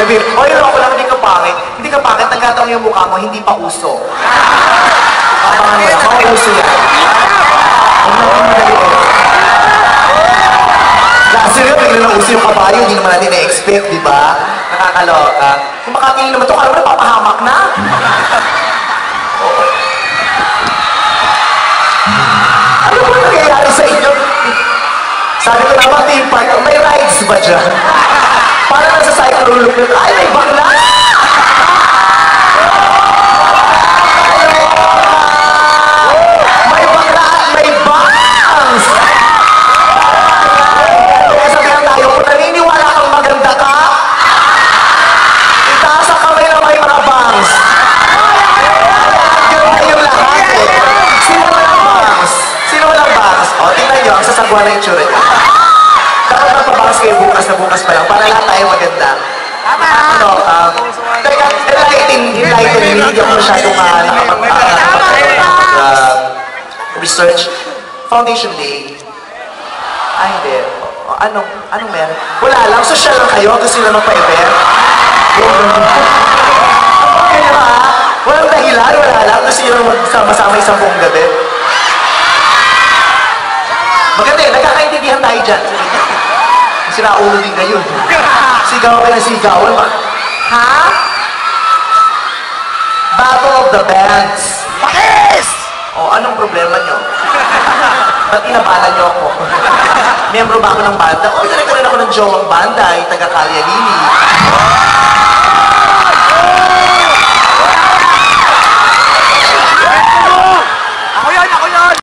Sabi, o yun ako lang, hindi ka pangit. Hindi ka pangit, nagkataon yung mukha mo, hindi pa uso. Papangan mo lang, mauuso yan. Huwag na kong madali eh. Kasi nga, bigla na uso yung kabayo, hindi naman natin na-expect, di ba? Nakakaloka. Kung makatingin naman ito, kala mo na papahamak na. Ano ba nangyayari sa inyo? Sabi ko naman, team park, may rides ba dyan? Para lang sa cycle loop nito, ay, may bakla! May bakla at may bangs! Kaya sabihan tayo, kung naniniwala kang maganda ka, itaas ang kamay na may mga bangs. Ganda yung lahat eh. Sino walang bangs? Sino walang bangs? O, tingnan nyo, ang sasagwa na yung tsura niya. Dapat magpabangs kayo bukas na bukas pa lang para lahat tayo maganda. Ano, teka, enlighten, hindi ako masyadong research. Foundation Day. Ay, hindi. Anong meron? Wala lang, social lang kayo, gusto nyo magpa-event. Kaya ba? Walang dahilan, wala lang, gusto nyo magsama-sama isang buong gabi. Maganda eh, nagkakaintindihan tayo dyan. Sinaulo din kayo. Sigaw ka na sigawan ba? Ha? Battle of the Bands. Pakis! O, anong problema nyo? Ba't inabalan nyo ako? Miyembro ba ako ng banda? O, nagkaroon ako ng jowang banda, yung taga-Kalyalini.